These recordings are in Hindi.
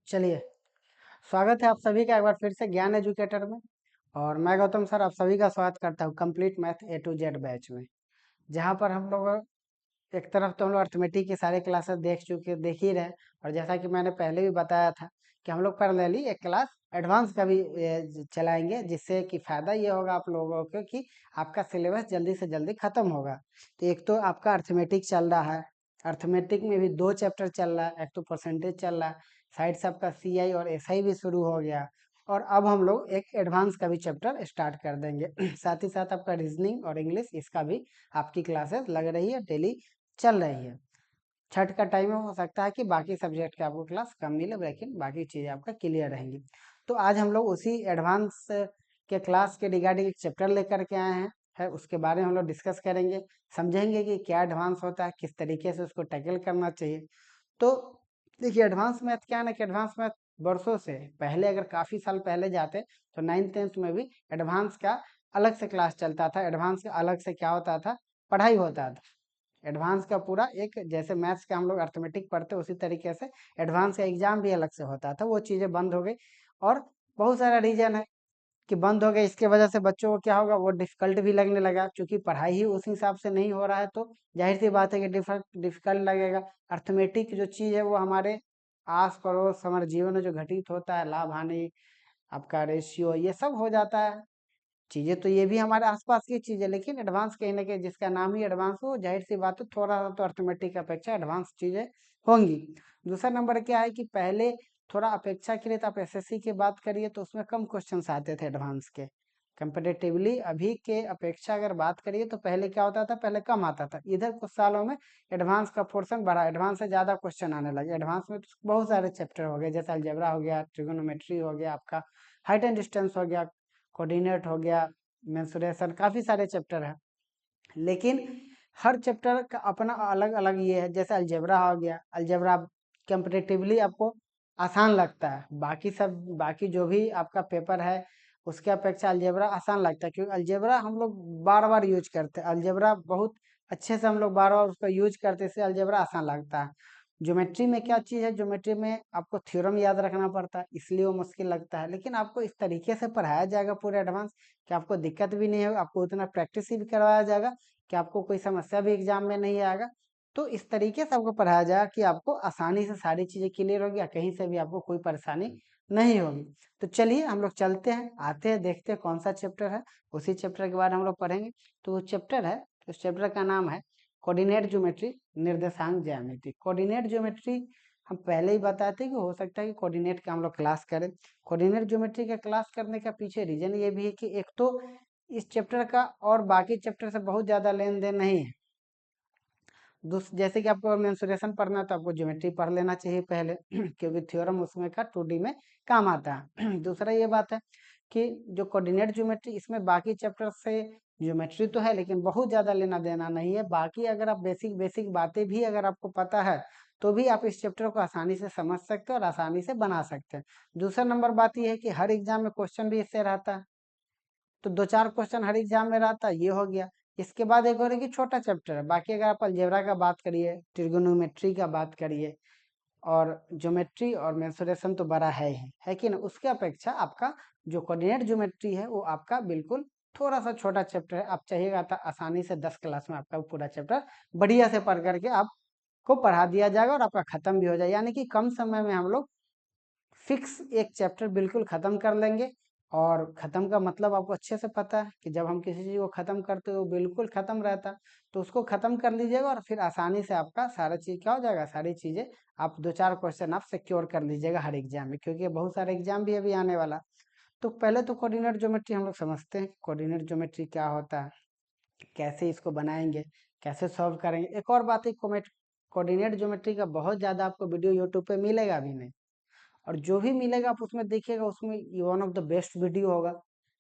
चलिए, स्वागत है आप सभी का एक बार फिर से ज्ञान एजुकेटर में। और मैं गौतम सर आप सभी का स्वागत करता हूँ complete math A to Z batch में, जहाँ पर हम लोग एक तरफ तो हम लोग अर्थमेटिक के सारे क्लासेस देख ही रहे। और जैसा कि मैंने पहले भी बताया था कि हम लोग पैरेलली एक क्लास एडवांस का भी चलाएंगे, जिससे कि फ़ायदा ये होगा आप लोगों को कि आपका सिलेबस जल्दी से जल्दी ख़त्म होगा। तो एक तो आपका अर्थमेटिक चल रहा है, अर्थमेटिक में भी 2 चैप्टर चल रहा है, एक तो परसेंटेज चल रहा है, साइड से आपका सीआई और एसआई भी शुरू हो गया। और अब हम लोग एक एडवांस का भी चैप्टर स्टार्ट कर देंगे। साथ ही साथ आपका रीजनिंग और इंग्लिश, इसका भी आपकी क्लासेस लग रही है, डेली चल रही है। छठ का टाइम में हो सकता है कि बाकी सब्जेक्ट के आपको क्लास कम मिले, लेकिन बाकी चीज़ें आपका क्लियर रहेंगी। तो आज हम लोग उसी एडवांस के क्लास के रिगार्डिंग एक चैप्टर लेकर के आए हैं, उसके बारे में हम लोग डिस्कस करेंगे, समझेंगे कि क्या एडवांस होता है, किस तरीके से उसको टैकल करना चाहिए। तो देखिए, एडवांस मैथ क्या है ना कि एडवांस मैथ वर्षों से पहले, अगर काफ़ी साल पहले जाते तो 9th-10th में भी एडवांस का अलग से क्लास चलता था। एडवांस का अलग से क्या होता था, पढ़ाई होता था। एडवांस का पूरा एक, जैसे मैथ्स का हम लोग अर्थमेटिक पढ़ते उसी तरीके से एडवांस का एग्जाम भी अलग से होता था। वो चीज़ें बंद हो गई और बहुत सारा रीजन है कि बंद हो गए। इसके वजह से बच्चों को क्या होगा, वो डिफिकल्ट भी लगने लगा, क्योंकि पढ़ाई ही उस हिसाब से नहीं हो रहा है। तो जाहिर सी बात है कि डिफिकल्ट लगेगा। अर्थमेटिक जो चीज़ है वो हमारे आस पड़ोस हमारे जीवन में जो घटित होता है, लाभ हानि, आपका रेशियो, ये सब हो जाता है। चीज़ें तो ये भी हमारे आसपास की चीज़ है, लेकिन एडवांस कहीं ना कहीं जिसका नाम ही एडवांस हो, जाहिर सी बात है थोड़ा सा तो अर्थमेटिक की अपेक्षा एडवांस चीज़ें होंगी। दूसरा नंबर क्या है कि पहले थोड़ा अपेक्षाकृत आप एसएससी की बात करिए तो उसमें कम क्वेश्चंस आते थे एडवांस के कंपेरेटिवली। अभी के अपेक्षा अगर बात करिए तो पहले क्या होता था, पहले कम आता था। इधर कुछ सालों में एडवांस का पोर्शन बढ़ा, एडवांस से ज़्यादा क्वेश्चन आने लगे। एडवांस में तो बहुत सारे चैप्टर हो गए, जैसे अलजेब्रा हो गया, ट्रिगोनोमेट्री हो गया, आपका हाइट एंड डिस्टेंस हो गया, कोऑर्डिनेट हो गया, मेंसुरेशन, काफ़ी सारे चैप्टर हैं। लेकिन हर चैप्टर का अपना अलग अलग ये है। जैसे अलजेब्रा हो गया, अलजेब्रा कंपेरेटिवली आपको आसान लगता है, बाकी जो भी आपका पेपर है उसके अपेक्षा अलजेब्रा आसान लगता है, क्योंकि अलजेब्रा हम लोग बार बार यूज करते हैं। अलजेब्रा बहुत अच्छे से हम लोग बार बार उसका यूज करते हैं, इससे अलजेब्रा आसान लगता है। ज्योमेट्री में क्या चीज़ है, ज्योमेट्री में आपको थ्योरम याद रखना पड़ता है, इसलिए वो मुश्किल लगता है। लेकिन आपको इस तरीके से पढ़ाया जाएगा पूरे एडवांस कि आपको दिक्कत भी नहीं होगी, आपको उतना प्रैक्टिस भी करवाया जाएगा कि आपको कोई समस्या भी एग्जाम में नहीं आएगा। तो इस तरीके से आपको पढ़ाया जाएगा कि आपको आसानी से सारी चीज़ें क्लियर होगी, या कहीं से भी आपको कोई परेशानी नहीं होगी। तो चलिए हम लोग चलते हैं, आते हैं, देखते हैं कौन सा चैप्टर है। उसी चैप्टर के बारे में हम लोग पढ़ेंगे। तो वो चैप्टर है, उस चैप्टर का नाम है कोऑर्डिनेट ज्योमेट्री, निर्देशांक ज्यामिति। कोऑर्डिनेट ज्योमेट्री हम पहले ही बताते हैं कि हो सकता है कि कोऑर्डिनेट का हम लोग क्लास करें। कोऑर्डिनेट ज्योमेट्री का क्लास करने का पीछे रीजन ये भी है कि एक तो इस चैप्टर का और बाकी चैप्टर से बहुत ज़्यादा लेन देन नहीं है। जैसे कि आपको मेंसुरेशन पढ़ना है तो आपको ज्योमेट्री पढ़ लेना चाहिए पहले, क्योंकि थ्योरम उसमें का 2D में काम आता है। दूसरा ये बात है कि जो कोऑर्डिनेट ज्योमेट्री, इसमें बाकी चैप्टर से ज्योमेट्री तो है लेकिन बहुत ज़्यादा लेना देना नहीं है। बाकी अगर आप बेसिक बेसिक बातें भी अगर आपको पता है तो भी आप इस चैप्टर को आसानी से समझ सकते हैं और आसानी से बना सकते हैं। दूसरा नंबर बात यह है कि हर एग्जाम में क्वेश्चन भी इससे रहता है, तो 2-4 क्वेश्चन हर एग्जाम में रहता है, ये हो गया। इसके बाद एक और है कि छोटा चैप्टर है। बाकी अगर आप अलजेब्रा का बात करिए, ट्रिगोनोमेट्री का बात करिए, और ज्योमेट्री और मेंसुरेशन तो बड़ा है कि ना। उसके अपेक्षा आपका जो कोऑर्डिनेट ज्योमेट्री है वो आपका बिल्कुल थोड़ा सा छोटा चैप्टर है। आप चाहिएगा तो आसानी से 10 क्लास में आपका पूरा चैप्टर बढ़िया से पढ़ करके आपको पढ़ा दिया जाएगा और आपका खत्म भी हो जाएगा। यानी कि कम समय में हम लोग फिक्स एक चैप्टर बिल्कुल ख़त्म कर लेंगे। और ख़त्म का मतलब आपको अच्छे से पता है कि जब हम किसी चीज़ को ख़त्म करते हो बिल्कुल ख़त्म रहता है। तो उसको ख़त्म कर लीजिएगा और फिर आसानी से आपका सारा चीज़ क्या हो जाएगा, सारी चीज़ें आप 2-4 क्वेश्चन आप सिक्योर कर लीजिएगा हर एग्जाम में, क्योंकि बहुत सारे एग्जाम भी अभी आने वाला। तो पहले तो कोऑर्डिनेट ज्योमेट्री हम लोग समझते हैं, कोऑर्डिनेट ज्योमेट्री क्या होता है, कैसे इसको बनाएंगे, कैसे सॉल्व करेंगे। एक और बात है, कोऑर्डिनेट ज्योमेट्री का बहुत ज़्यादा आपको वीडियो यूट्यूब पे मिलेगा भी नहीं, और जो भी मिलेगा आप उसमें देखिएगा, उसमें ये one of the best video होगा।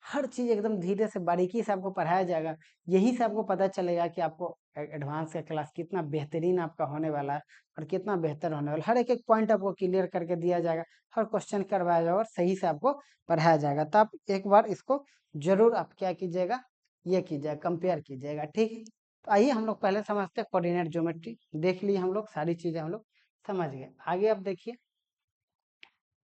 हर चीज़ एकदम धीरे से बारीकी से आपको पढ़ाया जाएगा। यही से आपको पता चलेगा कि आपको एडवांस का क्लास कितना बेहतरीन आपका होने वाला है और कितना बेहतर होने वाला है। हर एक एक पॉइंट आपको क्लियर करके दिया जाएगा, हर क्वेश्चन करवाया जाएगा और सही से आपको पढ़ाया जाएगा। तो आप एक बार इसको जरूर आप क्या कीजिएगा, ये कीजिएगा, कंपेयर कीजिएगा, ठीक है। तो आइए हम लोग पहले समझते हैं कोऑर्डिनेट ज्योमेट्री। देख लिए हम लोग सारी चीज़ें हम लोग समझ गए। आगे आप देखिए,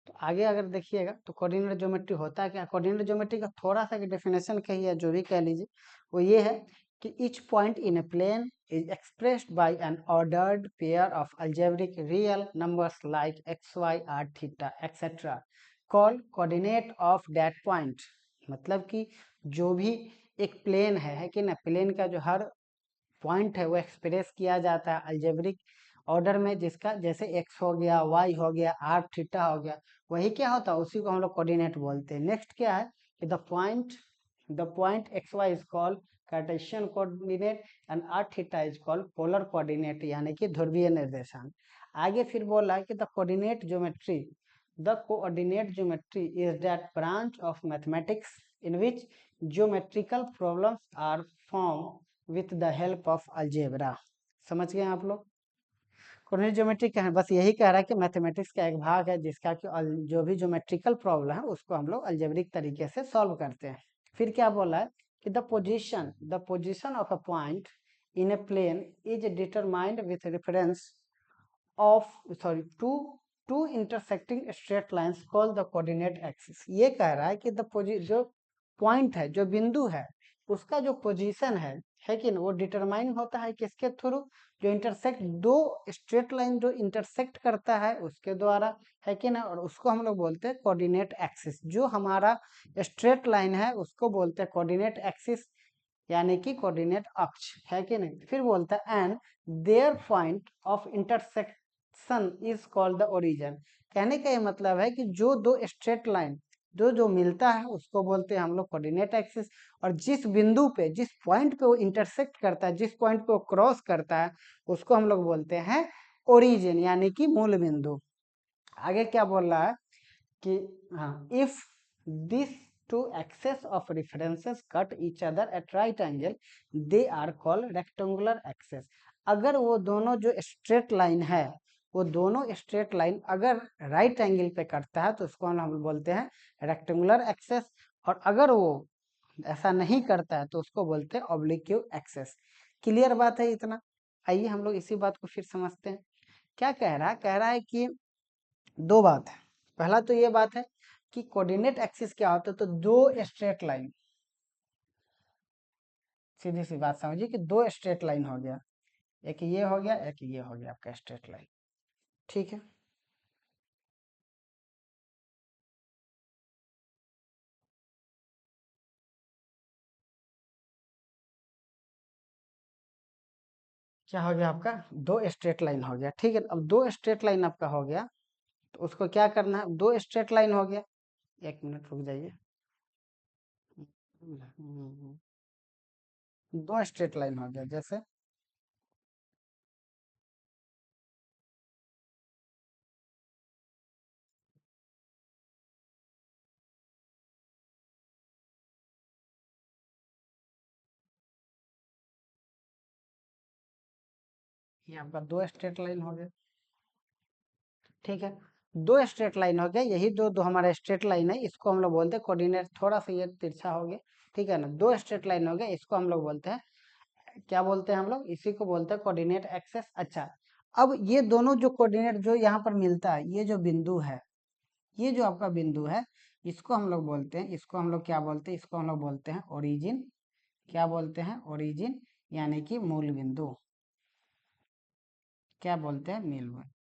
तो आगे अगर देखिएगा तो कोऑर्डिनेट ज्योमेट्री होता है क्या, कोऑर्डिनेट ज्योमेट्री का थोड़ा सा डेफिनेशन कही है, जो भी कह लीजिए, वो ये है कि each point in a plane is expressed by an ordered pair of algebraic real numbers like x, y, r, theta, etc. called coordinate of that point। मतलब कि जो भी एक प्लेन है कि ना, प्लेन का जो हर पॉइंट है वो एक्सप्रेस किया जाता है अलजेब्रिक ऑर्डर में, जिसका जैसे x हो गया, y हो गया, r थीटा हो गया, वही क्या होता है, उसी को हम लोग कोऑर्डिनेट बोलते हैं। नेक्स्ट क्या है कि the point x y is called Cartesian coordinate and r theta is called polar coordinate, यानी कि ध्रुवीय निर्देशांक। आगे फिर बोला कि the coordinate geometry is that branch of mathematics in which geometrical problems are form with the help of algebra. समझ गए आप लोग। कोऑर्डिनेट ज्योमेट्री क्या है, बस यही कह रहा है कि मैथमेटिक्स का एक भाग है जिसका कि जो भी ज्योमेट्रिकल प्रॉब्लम है उसको हम लोग अलजेब्रिक तरीके से सॉल्व करते हैं। फिर क्या बोला है कि the position of a point in a plane is determined with reference of sorry two intersecting straight lines called the coordinate axis. ये कह रहा है कि जो पॉइंट है, जो बिंदु है, उसका जो पोजीशन है कि ना, वो डिटरमाइन होता है किसके थ्रू, जो इंटरसेक्ट दो स्ट्रेट लाइन जो इंटरसेक्ट करता है उसके द्वारा, है कि ना, और उसको हम लोग बोलते हैं कोऑर्डिनेट एक्सिस। जो हमारा स्ट्रेट लाइन है उसको बोलते हैं कोऑर्डिनेट एक्सिस, यानी कि कोऑर्डिनेट अक्ष, है कि नहीं। फिर बोलता है and their point of intersection is called the origin. कहने का ये मतलब है कि जो दो स्ट्रेट लाइन जो जो मिलता है उसको बोलते हैं हम लोग कोऑर्डिनेट एक्सिस, और जिस बिंदु पे, जिस पॉइंट पे वो इंटरसेक्ट करता है, जिस पॉइंट पे वो क्रॉस करता है, उसको हम लोग बोलते हैं ओरिजिन, यानी कि मूल बिंदु। आगे क्या बोल रहा है कि हाँ, if this two axes of references cut each other at right angle they are called rectangular axes। अगर वो दोनों जो स्ट्रेट लाइन है, वो दोनों स्ट्रेट लाइन अगर राइट एंगल पे कटता है तो उसको हम बोलते हैं रेक्टेंगुलर एक्सेस, और अगर वो ऐसा नहीं करता है तो उसको बोलते हैं ऑब्लिक्यू एक्सेस। क्लियर बात है इतना। आइए हम लोग इसी बात को फिर समझते हैं। क्या कह रहा है कि दो बात है। पहला तो ये बात है कि कोऑर्डिनेट एक्सिस क्या होता है, तो दो स्ट्रेट लाइन, सीधी सी बात समझिए कि दो स्ट्रेट लाइन हो गया, एक ये हो गया, एक ये हो गया आपका स्ट्रेट लाइन, ठीक है। क्या हो गया आपका, दो स्ट्रेट लाइन हो गया, ठीक है। अब दो स्ट्रेट लाइन आपका हो गया तो उसको क्या करना है, दो स्ट्रेट लाइन हो गया, एक मिनट रुक जाइए। दो स्ट्रेट लाइन हो गया, जैसे ये आपका दो स्ट्रेट लाइन हो गया, ठीक है। दो स्ट्रेट लाइन हो गया, यही दो दो हमारा स्ट्रेट लाइन है, इसको हम लोग बोलते हैं कोऑर्डिनेट, थोड़ा सा ये तिरछा हो गया, ठीक है ना। दो स्ट्रेट लाइन हो गया, इसको हम लोग बोलते हैं, क्या बोलते हैं हम लोग, इसी को बोलते हैं कोऑर्डिनेट एक्सेस। अच्छा, अब ये दोनों जो कोऑर्डिनेट जो यहाँ पर मिलता है, ये जो बिंदु है, ये जो आपका बिंदु है, इसको हम लोग बोलते हैं, इसको हम लोग क्या बोलते हैं, इसको हम लोग बोलते हैं ओरिजिन। क्या बोलते हैं, ओरिजिन, यानी कि मूल बिंदु। क्या बोलते हैं,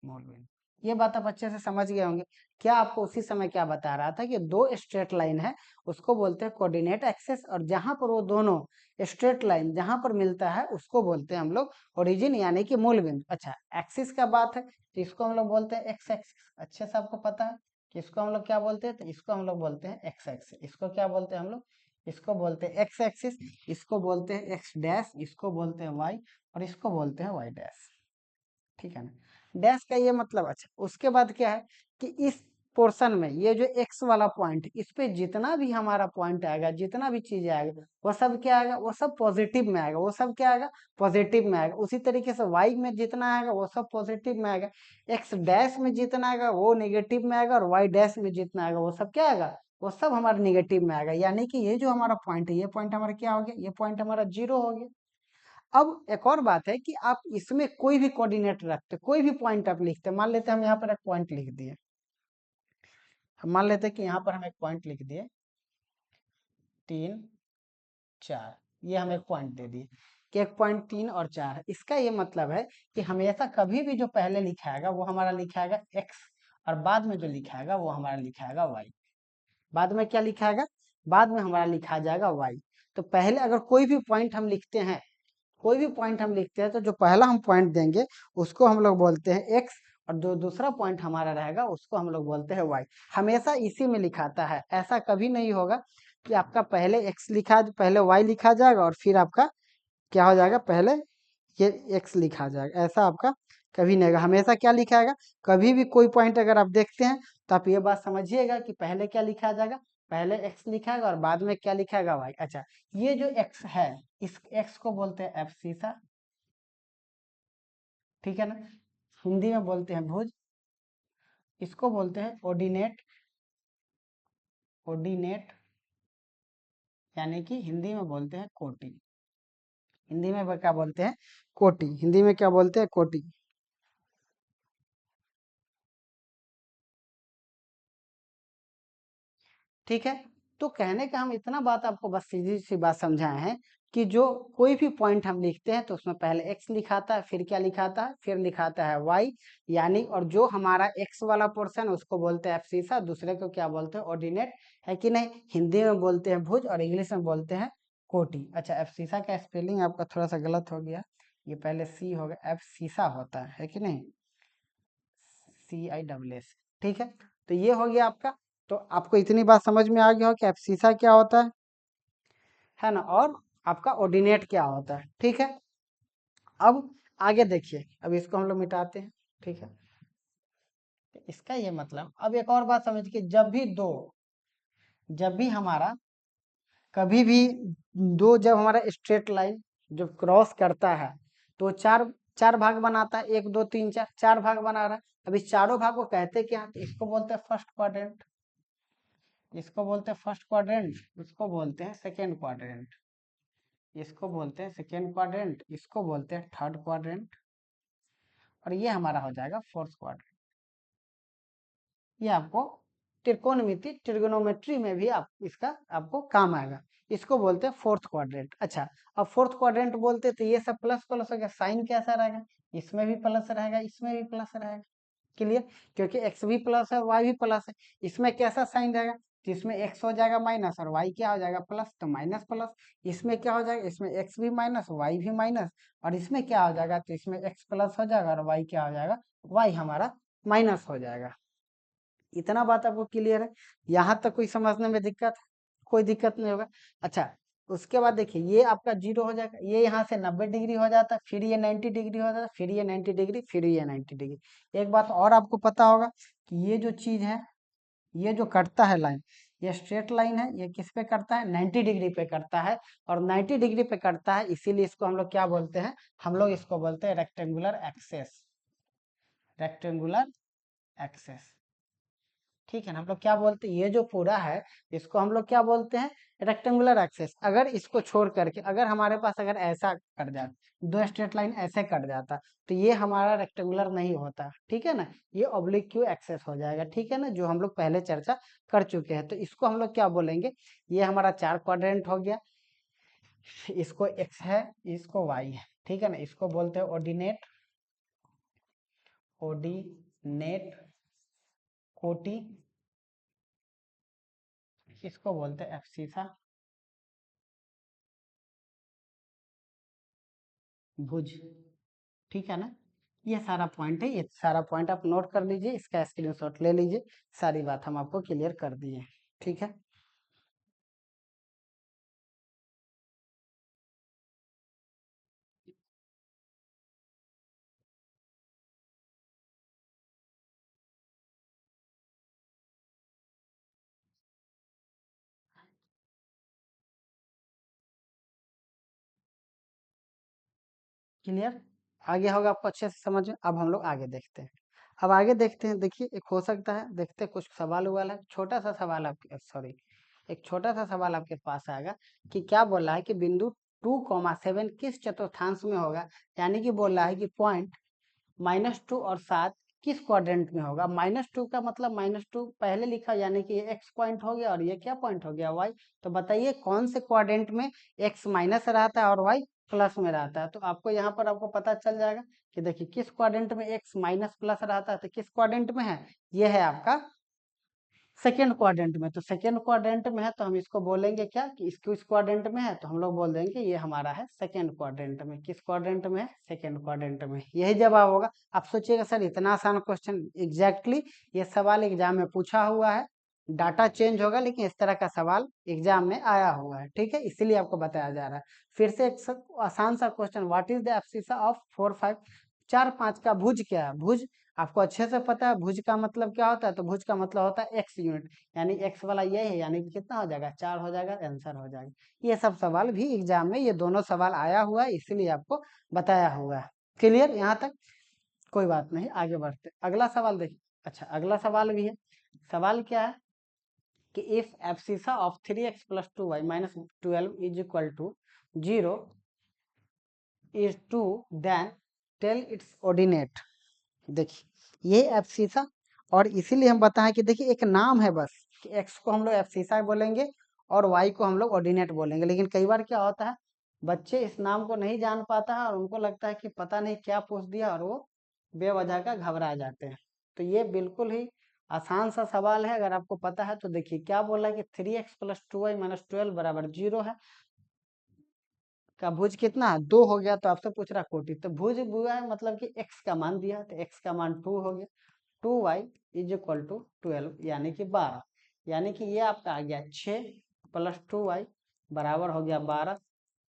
मूल बिंदु। ये बात आप अच्छे से समझ गए होंगे। क्या आपको उसी समय क्या बता रहा था कि दो स्ट्रेट लाइन है, उसको बोलते हैं कोऑर्डिनेट एक्सेस, और जहां पर वो दोनों स्ट्रेट लाइन जहां पर मिलता है उसको बोलते हैं हम लोग ओरिजिन, यानी कि मूल बिंदु। अच्छा, एक्सिस का बात है तो इसको हम लोग बोलते हैं एक्स एक्सिस, अच्छे से आपको पता है कि इसको हम लोग क्या बोलते हैं, तो इसको हम लोग बोलते हैं एक्स एक्सिस। इसको क्या बोलते हैं हम लोग, इसको बोलते हैं एक्स एक्सिस, इसको बोलते हैं एक्स डैश, इसको बोलते हैं वाई, और इसको बोलते हैं वाई डैश, ठीक है ना। डैश का ये मतलब। अच्छा, उसके बाद क्या है कि इस पोर्शन में ये जो एक्स वाला पॉइंट, इस पे जितना भी हमारा पॉइंट आएगा, जितना भी चीज आएगा, वो सब क्या आएगा, वो सब पॉजिटिव में आएगा, वो सब क्या आएगा, पॉजिटिव में आएगा। उसी तरीके से वाई में जितना आएगा वो सब पॉजिटिव में आएगा, एक्स डैश में जितना आएगा वो नेगेटिव में आएगा, और वाई डैश में जितना आएगा वो सब क्या आएगा, वो सब हमारा निगेटिव में आएगा। यानी कि ये जो हमारा पॉइंट है, ये पॉइंट हमारा क्या हो गया, ये पॉइंट हमारा जीरो हो गया। अब एक और बात है कि आप इसमें कोई भी कोऑर्डिनेट रखते, कोई भी पॉइंट आप लिखते, मान लेते हैं हम यहाँ पर एक पॉइंट लिख दिए, हम मान लेते हैं कि यहाँ पर हम एक पॉइंट लिख दिए 3 4, ये हम एक पॉइंट दे दिए कि 1.3 और 4 है। इसका ये मतलब है कि हमेशा कभी भी जो पहले लिखाएगा वो हमारा लिखाएगा x, और बाद में जो लिखाएगा वो हमारा लिखाएगा y। बाद में क्या लिखाएगा? बाद में हमारा लिखा जाएगा y। तो पहले अगर कोई भी पॉइंट हम लिखते हैं, कोई भी पॉइंट हम लिखते हैं, तो जो पहला हम पॉइंट देंगे उसको हम लोग बोलते हैं x, और जो दूसरा पॉइंट हमारा रहेगा उसको हम लोग बोलते हैं y। हमेशा इसी में लिखाता है, ऐसा कभी नहीं होगा कि आपका पहले x लिखा, पहले y लिखा जाएगा और फिर आपका क्या हो जाएगा, पहले ये x लिखा जाएगा। ऐसा आपका कभी नहीं होगा, हमेशा क्या लिखाएगा? कभी भी कोई पॉइंट अगर आप देखते हैं तो आप ये बात समझिएगा कि पहले क्या लिखा जाएगा, पहले x लिखाएगा और बाद में क्या लिखाएगा, y। अच्छा, ये जो x है, इस x को बोलते हैं एब्सिसा, ठीक है ना, हिंदी में बोलते हैं भुज। इसको बोलते हैं ऑर्डिनेट, ऑर्डिनेट यानी कि हिंदी में बोलते हैं कोटि। हिंदी में क्या बोलते हैं? कोटि। हिंदी में क्या बोलते हैं? कोटि। ठीक है, तो कहने का हम इतना बात आपको बस सीधी सी बात समझाए हैं कि जो कोई भी पॉइंट हम लिखते हैं तो उसमें पहले x लिखाता है, फिर क्या लिखाता है, फिर लिखाता है y। यानी और जो हमारा x वाला पोर्शन उसको बोलते हैं एब्सिसा, दूसरे को क्या बोलते हैं? ऑर्डिनेट, है कि नहीं? हिंदी में बोलते हैं भुज और इंग्लिश में बोलते हैं कोटि। अच्छा, एब्सिसा का स्पेलिंग आपका थोड़ा सा गलत हो गया, ये पहले सी होगा, एब्सिसा होता है कि नहीं, CISS। ठीक है, तो ये हो गया आपका। तो आपको इतनी बात समझ में आ गया हो कि एब्सिसा क्या होता है ना, और आपका ऑर्डिनेट क्या होता है। ठीक है, अब आगे देखिए, अब इसको हम लोग मिटाते हैं। ठीक है, इसका ये मतलब, अब एक और बात समझ के, जब भी हमारा कभी भी दो, जब हमारा स्ट्रेट लाइन जब क्रॉस करता है तो चार चार भाग बनाता है, 1 2 3 4, चार भाग बना रहा है। अब इस चारों भाग को कहते क्या हैं? तो इसको बोलते हैं फर्स्ट क्वाड्रेंट, इसको बोलते हैं फर्स्ट क्वाड्रेंट, इसको बोलते हैं सेकेंड क्वाड्रेंट, इसको बोलते हैं सेकेंड क्वाड्रेंट, इसको बोलते हैं थर्ड क्वाड्रेंट, और ये हमारा हो जाएगा फोर्थ क्वाड्रेंट। ये आपको त्रिकोणमिति, ट्रिगोनोमेट्री में भी आप इसका आपको काम आएगा। इसको बोलते हैं फोर्थ क्वाड्रेंट। अच्छा, अब फोर्थ क्वाड्रेंट बोलते तो ये सब प्लस प्लस हो गया, साइन कैसा रहेगा? इसमें भी प्लस रहेगा, इसमें भी प्लस रहेगा। क्लियर? क्योंकि x भी प्लस है, y भी प्लस है। इसमें कैसा साइन रहेगा? तो इसमें x हो जाएगा माइनस और y क्या हो जाएगा? प्लस, तो माइनस प्लस। इसमें क्या हो जाएगा? इसमें x भी माइनस, y भी माइनस, और इसमें क्या हो जाएगा? तो इसमें x प्लस हो जाएगा और y क्या हो जाएगा? y हमारा माइनस हो जाएगा। इतना बात आपको क्लियर है? यहाँ तक कोई समझने में दिक्कत है? कोई दिक्कत नहीं होगा। अच्छा, उसके बाद देखिए, ये आपका 0 हो जाएगा, ये यहाँ से 90 डिग्री हो जाता है, फिर ये 90 डिग्री हो जाता है, फिर ये 90 डिग्री, फिर ये 90 डिग्री। एक बात और आपको पता होगा कि ये जो चीज है, ये जो कटता है लाइन, ये स्ट्रेट लाइन है, ये किस पे करता है? 90 डिग्री पे करता है, और 90 डिग्री पे करता है, इसीलिए इसको हम लोग क्या बोलते हैं? हम लोग इसको बोलते हैं रेक्टेंगुलर एक्सेस, रेक्टेंगुलर एक्सेस। ठीक है ना, हम लोग क्या बोलते हैं? ये जो पूरा है इसको हम लोग क्या बोलते हैं? Rectangular axes. अगर इसको छोड़ करके, अगर हमारे पास अगर ऐसा कट जाता, दो स्ट्रेट लाइन ऐसे कट जाता, तो ये हमारा रेक्टेंगुलर नहीं होता। ठीक है ना, ये ऑब्लिक क्यू एक्सेस हो जाएगा। ठीक है ना, जो हम लोग पहले चर्चा कर चुके हैं। तो इसको हम लोग क्या बोलेंगे? ये हमारा चार क्वाड्रेंट हो गया, इसको एक्स है, इसको वाई है। ठीक है ना, इसको बोलते हैं ऑर्डिनेट, ऑर्डिनेट कोटि, इसको बोलते हैं एब्सिसा, भुज। ठीक है ना, ये सारा पॉइंट है, ये सारा पॉइंट आप नोट कर लीजिए, इसका स्क्रीनशॉट ले लीजिए। सारी बात हम आपको क्लियर कर दिए। ठीक है, क्लियर? आगे होगा आपको अच्छे से समझ में। अब हम लोग आगे देखते हैं। अब आगे देखते हैं, देखिए, एक हो सकता है, देखते हैं कुछ सवाल हुआ है, छोटा सा सवाल आपके, सॉरी, एक छोटा सा सवाल आपके पास आएगा कि क्या बोल रहा है कि बिंदु 2,7 किस चतुर्थांश में होगा? यानी कि बोल रहा है कि पॉइंट -2 और 7 किस क्वाड्रेंट में होगा। -2 का मतलब -2 पहले लिखा, यानी कि ये x पॉइंट हो गया और ये क्या पॉइंट हो गया, y। तो बताइए कौन से क्वाड्रेंट में x माइनस रहता है और y प्लस में रहता है। तो आपको यहाँ पर आपको पता चल जाएगा कि देखिए किस क्वाड्रेंट में x माइनस प्लस रहता है, तो किस क्वाड्रेंट में है, ये है आपका सेकेंड क्वाड्रेंट में। तो सेकेंड क्वाड्रेंट में है तो हम इसको बोलेंगे क्या कि इसको इस क्वाड्रेंट में है, तो हम लोग बोल देंगे ये हमारा है सेकेंड क्वाड्रेंट में। किस क्वाड्रेंट में है, सेकेंड क्वाड्रेंट में। यही जवाब होगा। आप सोचिएगा सर इतना आसान क्वेश्चन, एग्जैक्टली ये सवाल एग्जाम में पूछा हुआ है, डाटा चेंज होगा लेकिन इस तरह का सवाल एग्जाम में आया हुआ है, ठीक है, इसीलिए आपको बताया जा रहा है। फिर से एक आसान सा question, what is the abscissa of 4 5, 4 5 का भुज क्या है। भुज आपको अच्छे से पता है, भुज का मतलब क्या होता है, तो भुज का मतलब होता है एक्स यूनिट, यानी एक्स वाला ये है, यानी कि कितना हो जाएगा, 4 हो जाएगा, आंसर हो जाएगा। ये सब सवाल भी एग्जाम में, ये दोनों सवाल आया हुआ है, इसीलिए आपको बताया हुआ है। क्लियर यहाँ तक, कोई बात नहीं, आगे बढ़ते अगला सवाल देखिए। अच्छा अगला सवाल भी है। सवाल क्या है कि if abscissa of 3x plus 2y minus 12 is equal to 0 is 2 then tell its ordinate. देखिए ये एब्सिसा, और इसीलिए हम बताएं कि देखिए एक नाम है बस, कि एक्स को हम लोग एब्सिसा बोलेंगे और वाई को हम लोग ऑर्डिनेट बोलेंगे। लेकिन कई बार क्या होता है, बच्चे इस नाम को नहीं जान पाता है और उनको लगता है कि पता नहीं क्या पूछ दिया, और वो बेवजह का घबरा जाते हैं। तो ये बिल्कुल ही आसान सा सवाल है, अगर आपको पता है तो। देखिए क्या बोला है कि 3x प्लस 2y माइनस 12 बराबर 0 है, का भुज कितना है, 2 हो गया। तो आपसे पूछ रहा कोटि, तो भुज बुआ है मतलब कि x का मान दिया, तो x का मान 2 हो गया। 2y इज इक्वल टू 12 यानी कि 12, यानी कि ये आपका आ गया 6 प्लस 2y बराबर हो गया 12।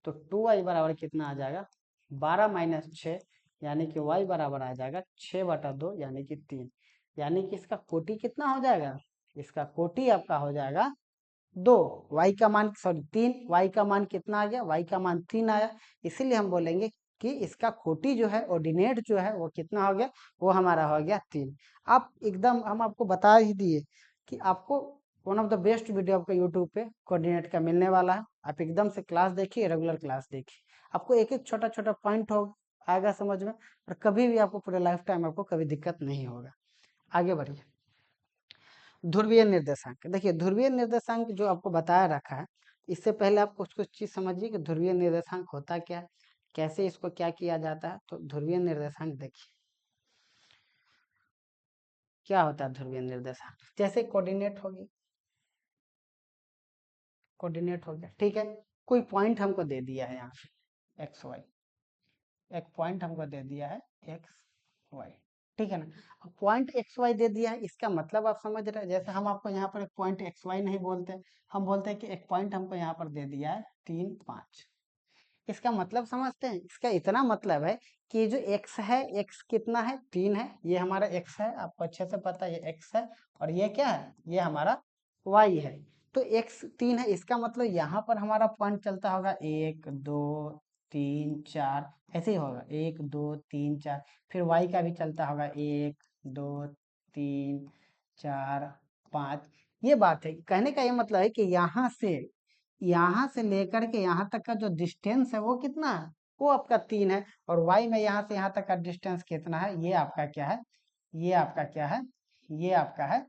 तो 2y बराबर कितना आ जाएगा, 12 माइनस 6, यानी कि y बराबर आ जाएगा 6/2 यानी कि 3। यानी कि इसका कोटि कितना हो जाएगा, इसका कोटि आपका हो जाएगा 2। y का मान सॉरी 3, y का मान कितना आ गया, y का मान 3 आया। इसीलिए हम बोलेंगे कि इसका कोटि जो है, ऑर्डिनेट जो है वो कितना हो गया, वो हमारा हो गया 3। आप एकदम हम आपको बता ही दिए कि आपको one of the best video आपको यूट्यूब पे कोऑर्डिनेट का मिलने वाला है। आप एकदम से क्लास देखिए, रेगुलर क्लास देखिए, आपको एक एक छोटा छोटा पॉइंट हो आएगा समझ में, और कभी भी आपको पूरे लाइफ टाइम आपको कभी दिक्कत नहीं होगा। आगे बढ़िए। ध्रुवीय निर्देशांक, देखिए ध्रुवीय निर्देशांक जो आपको बताया रखा है, इससे पहले आप कुछ कुछ चीज समझिए कि ध्रुवीय निर्देशांक होता क्या है, कैसे इसको क्या किया जाता है। तो ध्रुवीय निर्देशांक देखिए क्या होता है। ध्रुवीय निर्देशांक जैसे कोऑर्डिनेट हो गई, कोऑर्डिनेट हो गया, ठीक है। कोई पॉइंट हमको दे दिया है यहाँ पे एक्स वाई, एक पॉइंट हमको दे दिया है एक्स वाई, ठीक है ना। अब पॉइंट एक्स वाई दे दिया है, इसका मतलब आप समझ रहे हैं। जैसे हम आपको यहाँ पर एक पॉइंट एक्स वाई नहीं बोलते, हम बोलते हैं कि एक पॉइंट हमको यहाँ पर दे दिया है 3 5। इसका मतलब समझते हैं, इसका इतना मतलब है कि जो x है, x कितना है, 3 है, ये हमारा x है, आपको अच्छे से पता है ये x है, और ये क्या है, ये हमारा y है। तो x 3 है, इसका मतलब यहाँ पर हमारा पॉइंट चलता होगा 1 2 3 4, ऐसे ही होगा 1 2 3 4। फिर y का भी चलता होगा 1 2 3 4 5। ये बात है, कहने का ये मतलब है कि यहाँ से लेकर के यहाँ तक का जो डिस्टेंस है वो कितना है, वो आपका 3 है। और y में यहाँ से यहाँ तक का डिस्टेंस कितना है, ये आपका क्या है, ये आपका क्या है, ये आपका है,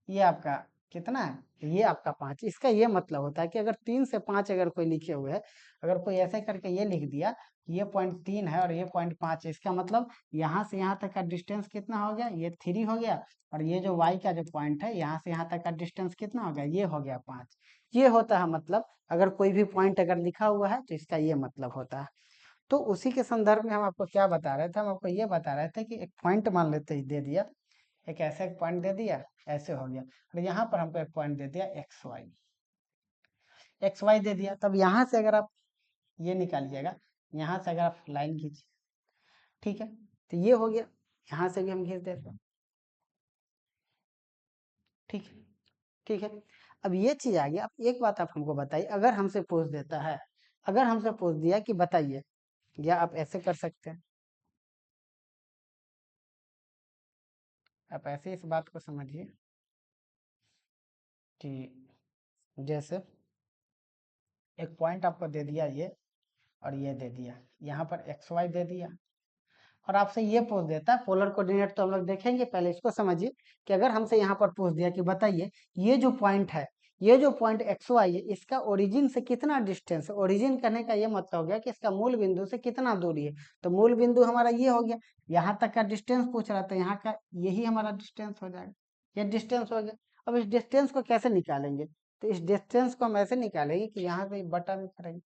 ये आपका कितना है, ये आपका 5। इसका ये मतलब होता है कि अगर 3 से 5 अगर कोई लिखे हुए है, अगर कोई ऐसे करके ये लिख दिया ये पॉइंट 3 है और ये पॉइंट 5 है, इसका मतलब यहाँ से यहाँ तक का डिस्टेंस कितना हो गया, ये 3 हो गया। और ये जो y का जो पॉइंट है, यहाँ से यहाँ तक का डिस्टेंस कितना हो गया, ये हो गया 5। ये होता है मतलब, अगर कोई भी पॉइंट अगर लिखा हुआ है तो इसका ये मतलब होता है। तो उसी के संदर्भ में हम आपको क्या बता रहे थे, हम आपको ये बता रहे थे कि एक पॉइंट मान लेते ही दे दिया, एक ऐसे एक पॉइंट दे दिया, ऐसे हो गया। और यहाँ पर हमको एक पॉइंट दे दिया एक्स वाई, एक्स वाई दे दिया। तब यहाँ से अगर आप ये निकालिएगा, यहाँ से अगर आप लाइन खींचिए, ठीक है, तो ये हो गया। यहाँ से भी हम खींच देते हैं, ठीक है, ठीक है। अब ये चीज आ गया। अब एक बात आप हमको बताइए, अगर हमसे पूछ देता है, अगर हमसे पूछ दिया कि बताइए, या आप ऐसे कर सकते हैं, आप ऐसे इस बात को समझिए कि जैसे एक पॉइंट आपको दे दिया ये, और ये दे दिया, यहाँ पर एक्स वाई दे दिया। और आपसे ये पूछ देता है पोलर कोऑर्डिनेट, तो हम लोग देखेंगे, पहले इसको समझिए कि अगर हमसे यहाँ पर पूछ दिया कि बताइए ये जो पॉइंट है, ये जो पॉइंट एक्स वाई है, इसका ओरिजिन से कितना डिस्टेंस है। ओरिजिन करने का ये मतलब हो गया कि इसका मूल बिंदु से कितना दूरी है। तो मूल बिंदु हमारा ये हो गया, यहाँ तक का डिस्टेंस पूछ रहा था, यहाँ का यही हमारा डिस्टेंस हो जाएगा, ये डिस्टेंस हो गया। अब इस डिस्टेंस को कैसे निकालेंगे, तो इस डिस्टेंस को हम ऐसे निकालेंगे कि यहाँ से बटा में करेंगे,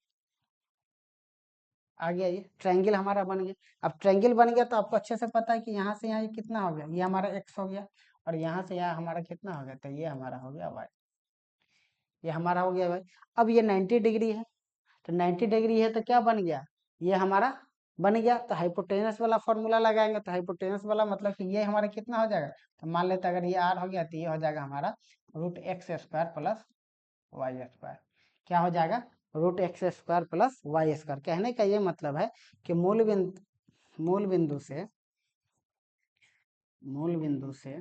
आ गया, ये ट्रायंगल हमारा बन गया। अब ट्रायंगल बन गया तो आपको अच्छे से पता है कि यहाँ से यहाँ ये कितना हो गया, ये हमारा एक्स हो गया, और यहाँ से यहाँ हमारा कितना हो गया, तो ये हमारा हो गया वाई, ये हमारा हो गया भाई। अब ये 90 डिग्री है, तो 90 डिग्री है तो क्या बन गया, ये हमारा बन गया। तो हाइपोटेनस वाला फॉर्मूला लगाएंगे, तो हाइपोटेनस वाला मतलब कि ये हमारा कितना हो जाएगा, तो मान लेते हैं अगर ये आर हो गया तो ये हो जाएगा हमारा root x square plus y square. क्या हो जाएगा, root x square plus y square. कहने का ये मतलब है कि मूल बिंदु से मूल बिंदु से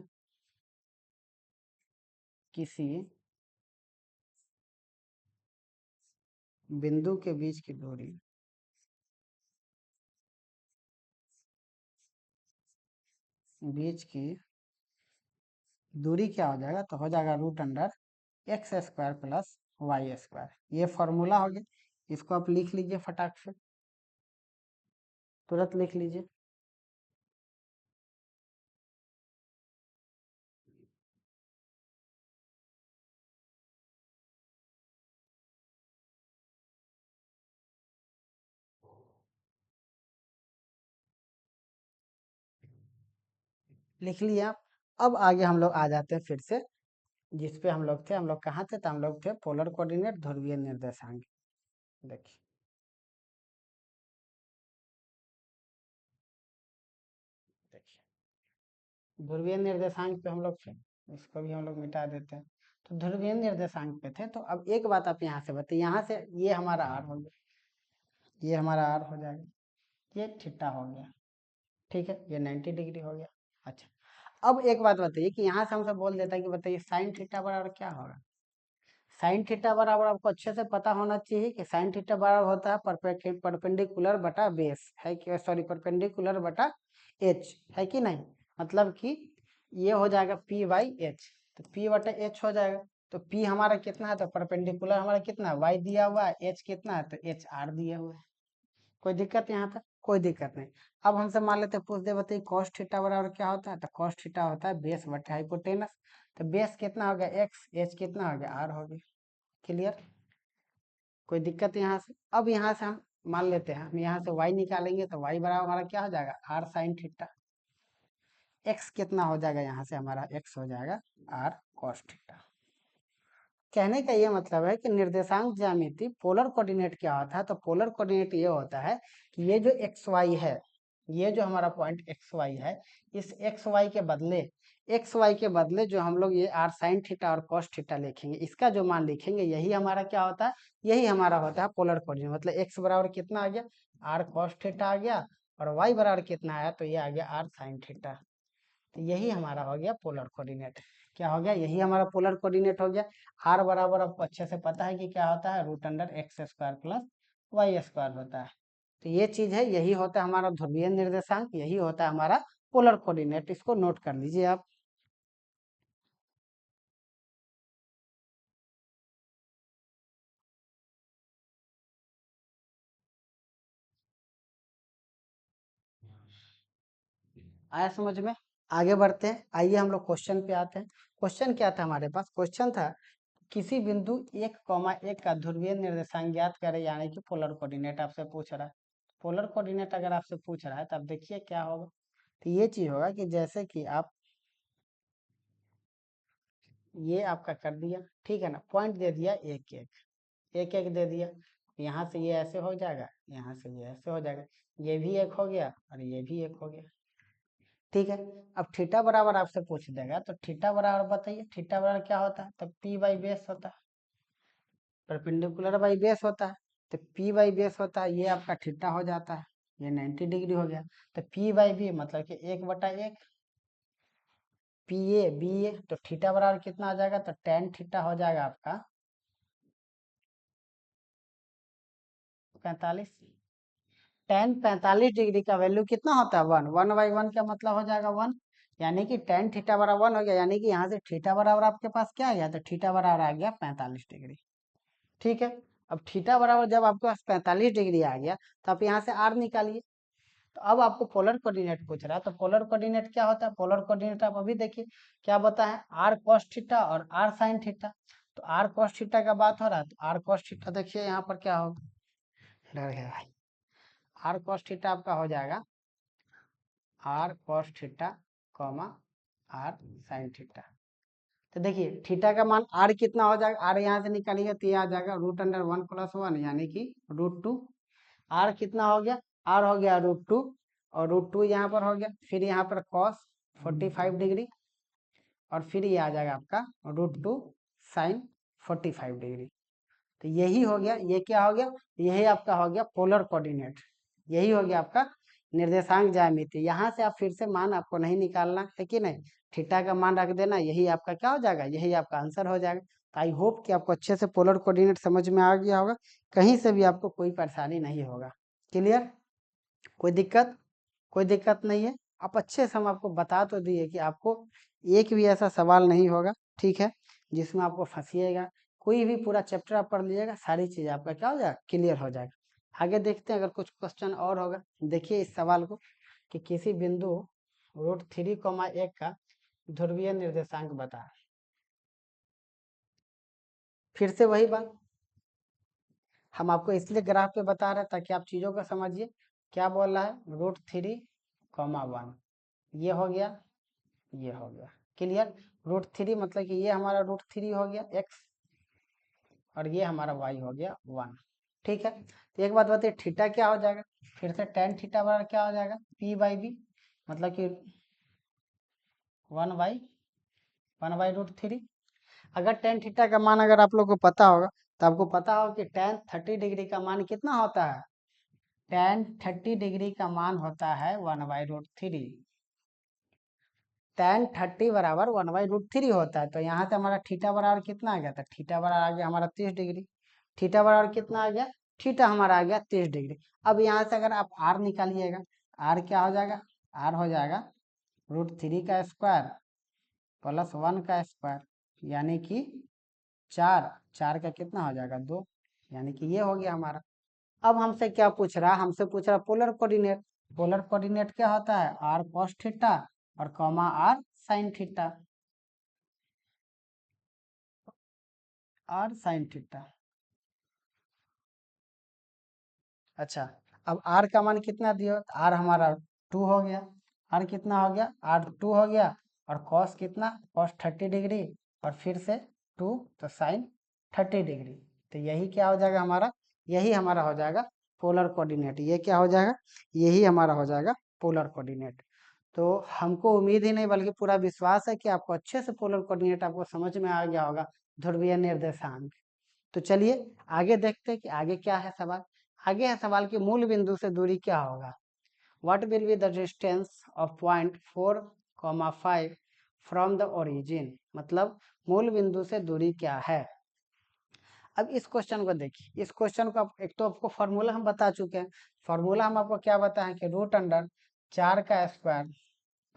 किसी बिंदु के बीच की दूरी बीच की दूरी क्या हो जाएगा, तो हो जाएगा root under x square plus y square. ये फॉर्मूला हो गया, इसको आप लिख लीजिए फटाक से, तुरंत लिख लीजिए। लिख लिया आप। अब आगे हम लोग आ जाते हैं फिर से जिस पे हम लोग थे। हम लोग कहाँ थे, तो हम लोग थे पोलर कोऑर्डिनेट, ध्रुवीय निर्देशांक। देखिए, देखिए ध्रुवीय निर्देशांक पे हम लोग थे, इसको भी हम लोग मिटा देते हैं। तो ध्रुवीय निर्देशांक पे थे, तो अब एक बात आप यहाँ से बताइए, यहाँ से ये हमारा आर हो गया, ये हमारा आर हो जाएगा, ये थीटा हो गया, ठीक है, ये 90 डिग्री हो गया। अच्छा, अब एक बात बताइए कि यहाँ से हमसे बोल देता है कि बताइए साइन थीटा बराबर क्या होगा। साइन थीटा बराबर आपको अच्छे से पता होना चाहिए कि साइन थीटा बराबर होता है परपेंडिकुलर बटा बेस, है कि सॉरी परपेंडिकुलर बटा एच, है कि नहीं। मतलब कि ये हो जाएगा पी बाई एच, तो पी बटा एच हो जाएगा। तो पी हमारा कितना है, तो परपेंडिकुलर हमारा कितना है, वाई दिया हुआ है, एच कितना है, तो एच आर दिया हुआ है। कोई दिक्कत यहाँ तक, कोई दिक्कत नहीं। अब हमसे मान लेते हैं, पूछ दे बताइए कॉस थीटा बराबर क्या होता है, तो कॉस थीटा होता है बेस बटे हाइपोटेनस। तो बेस कितना हो गया एक्स, एच कितना हो गया आर हो गया। क्लियर, कोई दिक्कत यहाँ से। अब यहाँ से हम मान लेते हैं, हम यहाँ से y निकालेंगे, तो y बराबर हमारा क्या हो जाएगा, आर साइन थीटा। x कितना हो जाएगा, यहाँ से हमारा x हो जाएगा आर कॉस थीटा। कहने का ये मतलब है कि निर्देशांक ज्यामिति पोलर कोऑर्डिनेट क्या होता है, तो पोलर कोऑर्डिनेट ये होता है कि ये जो एक्स वाई है, ये जो हमारा पॉइंट एक्स वाई है, इस एक्स वाई के बदले जो हम लोग ये आर साइन थीटा और कॉस थीटा लिखेंगे, इसका जो मान लिखेंगे यही हमारा क्या होता है, यही हमारा होता है पोलर कोऑर्डिनेट। मतलब एक्स बराबर कितना आ गया, आर कॉस थीटा आ गया, और वाई बराबर कितना आया, तो ये आ गया आर साइन थीटा। तो यही हमारा हो गया पोलर कोऑर्डिनेट। क्या हो गया, यही हमारा पोलर कोऑर्डिनेट हो गया। आर बराबर आपको अच्छे से पता है कि क्या होता है, root under x square plus y square होता है। तो ये चीज है, यही होता है हमारा ध्रुवीय निर्देशांक, यही होता है हमारा पोलर कोऑर्डिनेट। इसको नोट कर लीजिए आप। आया समझ में। आगे बढ़ते हैं, आइए हम लोग क्वेश्चन पे आते हैं। क्वेश्चन क्या था हमारे पास, क्वेश्चन था किसी बिंदु 1,1 का ध्रुवीय निर्देशांक ज्ञात करें, यानी कि पोलर कोऑर्डिनेट आपसे पूछ रहा है। पोलर कोऑर्डिनेट अगर आपसे पूछ रहा है तो आप देखिए क्या होगा। तो ये चीज होगा कि जैसे कि आप ये आपका कर दिया, ठीक है ना, पॉइंट दे दिया एक एक, एक एक दे दिया। यहाँ से ये ऐसे हो जाएगा, यहाँ से ये ऐसे हो जाएगा, ये भी एक हो गया और ये भी एक हो गया, ठीक है। अब थीटा बराबर आपसे पूछ देगा, तो थीटा बराबर बताइए, थीटा बराबर क्या होता है, तो पी बाई बेस होता है, परपेंडिकुलर बाई बेस होता है। तो पी बाई बेस होता है, ये आपका थीटा हो जाता है, ये 90 डिग्री हो गया। तो पी बाई बी मतलब कि 1/1 पी ए बी ए, तो थीटा बराबर कितना आ जाएगा, तो टेन थीटा हो जाएगा आपका 45। टेन 45 डिग्री का वैल्यू कितना होता है 1, 1/1 का मतलब हो जाएगा 1, यानी कि टेन थीटा बराबर 1 हो गया, यानी कि यहाँ से थीटा बराबर आपके पास क्या आ गया, तो थीटा बराबर आ गया 45 डिग्री। ठीक है, अब थीटा बराबर जब आपके पास 45 डिग्री आ गया तो आप यहाँ से आर निकालिए। तो अब आपको पोलर कोऑर्डिनेट पूछ रहा है, तो पोलर कोऑर्डिनेट क्या होता है, पोलर कोऑर्डिनेट आप अभी देखिए क्या बता है, आर कॉस थीटा और आर साइन थीटा। तो आर कॉस थीटा का बात हो रहा है, तो आर कॉस थीटा देखिए यहाँ पर क्या होगा, डर गया भाई, आर कॉस थीटा आपका हो जाएगा r cos theta comma r sin theta. तो देखिए थीटा का मान आर कितना हो जाएगा, आर यहाँ से निकालिएगा तो ये आ जाएगा √1 + 1 यानी कि √2। आर कितना हो गया, आर हो गया √2 और √2 यहाँ पर हो गया, फिर यहाँ पर कॉस 45 डिग्री और फिर ये आ जाएगा आपका √2 साइन 45 डिग्री। तो यही हो गया, ये क्या हो गया, यही आपका हो गया पोलर कोऑर्डिनेट, यही हो गया आपका निर्देशांक ज्यामिति। यहाँ से आप फिर से मान आपको नहीं निकालना है कि नहीं, थीटा का मान रख देना, यही आपका क्या हो जाएगा, यही आपका आंसर हो जाएगा। तो आई होप कि आपको अच्छे से पोलर कोऑर्डिनेट समझ में आ गया होगा, कहीं से भी आपको कोई परेशानी नहीं होगा। क्लियर, कोई दिक्कत, कोई दिक्कत नहीं है। आप अच्छे से हम आपको बता तो दिए कि आपको एक भी ऐसा सवाल नहीं होगा, ठीक है, जिसमें आपको फंसिएगा। कोई भी पूरा चैप्टर आप पढ़ लीजिएगा, सारी चीज़ आपका क्या हो जाएगा, क्लियर हो जाएगा। आगे देखते हैं अगर कुछ क्वेश्चन और होगा। देखिए इस सवाल को कि किसी बिंदु √3, 1 का ध्रुवीय निर्देशांक बता। फिर से वही बात, हम आपको इसलिए ग्राफ पे बता रहे हैं ताकि आप चीज़ों को समझिए। क्या बोल रहा है, √3, 1 ये हो गया, ये हो गया। क्लियर, √3 मतलब कि ये हमारा √3 हो गया x और ये हमारा y हो गया 1। ठीक है, तो एक बात बताइए थीटा क्या हो जाएगा, फिर से टेन थीटा बराबर क्या हो जाएगा p/b, मतलब कि 1/√3। अगर टेन थीटा का मान अगर आप लोग को पता होगा तो आपको पता होगा कि टेन 30 डिग्री का मान कितना होता है, टेन 30 डिग्री का मान होता है 1/√3। टेन 30 बराबर 1/√3 होता है। तो यहाँ से हमारा थीटा बराबर कितना आ गया था, थीटा बराबर आ गया हमारा 30 डिग्री। थीटा बराबर कितना आ गया, थीटा हमारा आ गया 30 डिग्री। अब यहाँ से अगर आप आर निकालिएगा, आर क्या हो जाएगा, आर हो जाएगा √3 का स्क्वायर +1 का स्क्वायर, यानी कि 4, 4 का कितना हो जाएगा 2, यानी कि ये हो गया हमारा। अब हमसे क्या पूछ रहा है, हमसे पूछ रहा है पोलर कोऑर्डिनेट। पोलर कोऑर्डिनेट क्या होता है, आर कॉस थीटा और comma r sin theta, r sin theta. अच्छा, अब आर का मान कितना दिया, आर हमारा 2 हो गया, आर कितना हो गया, आर 2 हो गया, और कॉस कितना, कॉस 30 डिग्री और फिर से 2 तो साइन 30 डिग्री। तो यही क्या हो जाएगा हमारा, यही हमारा हो जाएगा पोलर कोऑर्डिनेट। ये क्या हो जाएगा, यही हमारा हो जाएगा पोलर कोऑर्डिनेट। तो हमको उम्मीद ही नहीं बल्कि पूरा विश्वास है कि आपको अच्छे से पोलर कोऑर्डिनेट आपको समझ में आ गया होगा, ध्रुवीय निर्देशांक। तो चलिए आगे देखते हैं कि आगे क्या है सवाल। आगे है सवाल कि मूल बिंदु से दूरी क्या होगा, what will be the distance of point 4, 5 from the origin, मतलब मूल बिंदु से दूरी क्या है। अब इस क्वेश्चन को देखिए, इस क्वेश्चन को एक तो आपको फॉर्मूला हम बता चुके हैं। फॉर्मूला हम आपको क्या बताएं कि √4 का स्क्वायर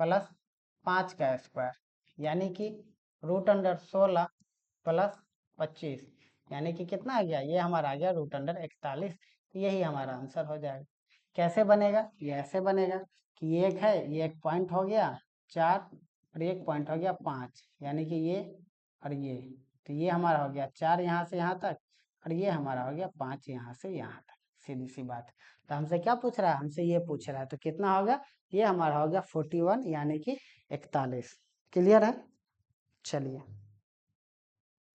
+5 का स्क्वायर, यानी कि √16 +25, यानी कि कितना आ गया, ये हमारा आ गया √41। यही हमारा आंसर हो जाएगा। कैसे बनेगा, ये ऐसे बनेगा कि ये एक है, ये एक पॉइंट हो गया 4 और एक पॉइंट हो गया 5, यानी कि ये और ये, तो ये हमारा हो गया 4 यहाँ से यहाँ तक और ये हमारा हो गया 5 यहाँ से यहाँ तक। सीधी सी बात। तो हमसे क्या पूछ रहा है, हमसे ये पूछ रहा है, तो कितना होगा, ये हमारा हो गया 41 यानी कि 41। क्लियर है, चलिए